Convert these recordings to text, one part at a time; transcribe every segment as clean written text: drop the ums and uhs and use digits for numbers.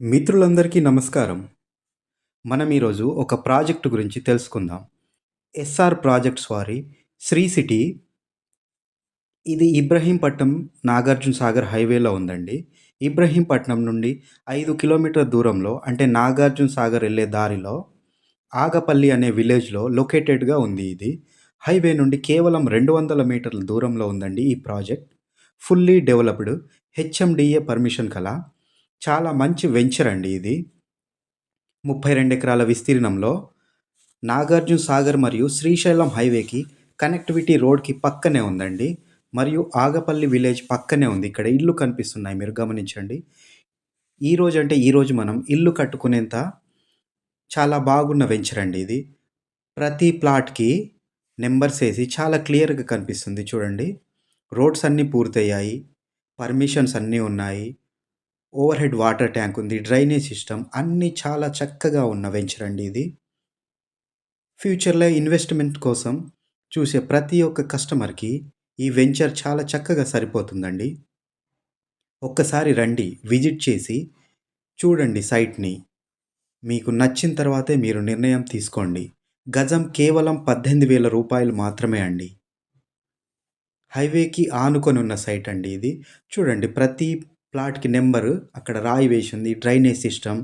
మిత్రులందరికీ నమస్కారం. మనం ఈరోజు ఒక ప్రాజెక్ట్ గురించి తెలుసుకుందాం. ఎస్ఆర్ ప్రాజెక్ట్స్ వారి శ్రీ సిటీ ఇది ఇబ్రహీంపట్నం నాగార్జున సాగర్ హైవేలో ఉందండి. ఇబ్రహీంపట్నం నుండి 5 కిలోమీటర్ల దూరంలో అంటే నాగార్జున సాగర్ ఎళ్ళే దారిలో ఆగపల్లి అనే విలేజ్‌లో లొకేటెడ్‌గా ఉంది ఇది. హైవే నుండి కేవలం 200 మీటర్ల దూరంలో ఉందండి ఈ project. Fully developed HMDA permission కల చాలా మంచి వెంచర్ అండి ఇది. 32 ఎకరాల విస్తీర్ణంలో నాగార్జున సాగర్ మరియు శ్రీశైలం హైవేకి కనెక్టివిటీ రోడ్‌కి పక్కనే ఉందండి. మరియు ఆగపల్లి విలేజ్ పక్కనే ఉంది. ఇక్కడ ఇల్లు కనిపిస్తున్నాయి మీరు గమనించండి. ఈరోజు మనం ఇల్లు కట్టుకునేంత చాలా బాగున్న వెంచర్ అండి ఇది. ప్రతి ప్లాట్‌కి నంబర్స్ ఏసి చాలా క్లియర్‌గా కనిపిస్తుంది చూడండి. రోడ్స్ అన్నీ పూర్తయ్యాయి. పర్మిషన్స్ అన్నీ ఉన్నాయి. ఓవర్ హెడ్ వాటర్ ట్యాంక్ ఉంది. డ్రైనేజ్ సిస్టమ్ అన్నీ చాలా చక్కగా ఉన్న వెంచర్ అండి ఇది. ఫ్యూచర్‌లో ఇన్వెస్ట్‌మెంట్ కోసం చూసే ప్రతి ఒక్క కస్టమర్‌కి ఈ వెంచర్ చాలా చక్కగా సరిపోతుందండి. ఒక్కసారి రండి, విజిట్ చేసి చూడండి సైట్‌ని. మీకు నచ్చిన తర్వాతే మీరు నిర్ణయం తీసుకోండి. గజం కేవలం రూ. 18,000 మాత్రమే అండి. హైవేకి ఆనుకొని ఉన్న సైట్ అండి ఇది. చూడండి ప్రతి ప్లాట్‌కి నంబరు అక్కడ రాయి వేసుంది. డ్రైనేజ్ సిస్టమ్,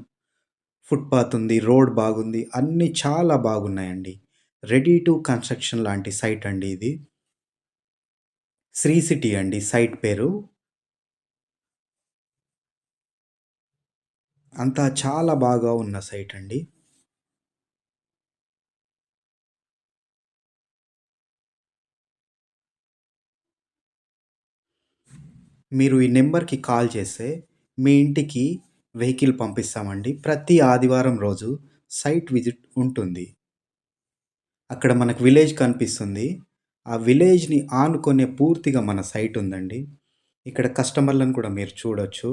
ఫుట్‌పాత్ ఉంది. రోడ్ బాగుంది. అన్నీ చాలా బాగున్నాయండి. రెడీ టు కన్‌స్ట్రక్షన్ లాంటి సైట్ అండి ఇది. శ్రీ సిటీ అండి సైట్ పేరు. అంతా చాలా బాగా ఉన్న సైట్ అండి. మీరు ఈ నంబర్‌కి కాల్ చేస్తే మీ ఇంటికి వెహికల్ పంపిస్తామండి. ప్రతి ఆదివారం రోజు సైట్ విజిట్ ఉంటుంది. అక్కడ మనకు విలేజ్ కనిపిస్తుంది. ఆ విలేజ్‌ని ఆనుకునే పూర్తిగా మన సైట్ ఉందండి. ఇక్కడ కస్టమర్‌లను కూడా మీరు చూడొచ్చు.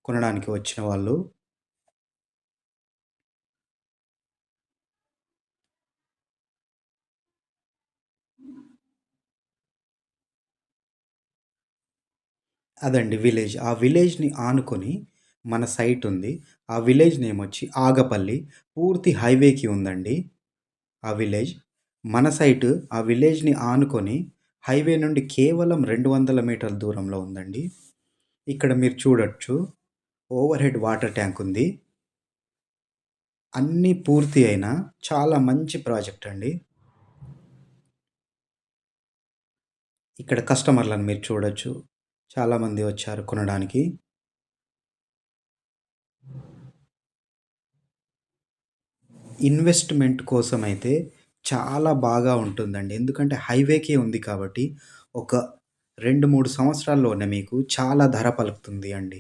కొనడానికి వచ్చిన వాళ్ళు. అదండి విలేజ్. ఆ విలేజ్‌ని ఆనుకొని మన సైట్ ఉంది. ఆ విలేజ్ నేమ్ వచ్చి ఆగపల్లి. పూర్తి హైవేకి ఉందండి ఆ విలేజ్. మన సైట్ ఆ విలేజ్‌ని ఆనుకొని హైవే నుండి కేవలం 200 మీటర్ల దూరంలో ఉందండి. ఇక్కడ మీరు చూడొచ్చు. ఓవర్ హెడ్ వాటర్ ట్యాంక్ ఉంది. అన్నీ పూర్తి అయిన చాలా మంచి ప్రాజెక్ట్ అండి. ఇక్కడ కస్టమర్‌లను మీరు చూడొచ్చు. చాలామంది వచ్చారు కొనడానికి. ఇన్వెస్ట్‌మెంట్ కోసమైతే చాలా బాగా ఉంటుందండి. ఎందుకంటే హైవేకే ఉంది కాబట్టి ఒక 2, 3 సంవత్సరాల్లోనే మీకు చాలా ధర పలుకుతుంది అండి.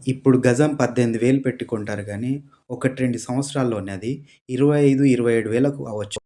ఇప్పుడు గజం 18,000 పెట్టి కొంటారు గానీ, 1, 2 సంవత్సరాల్లోనే అది 25, 27 వేలకు అవ్వచ్చు.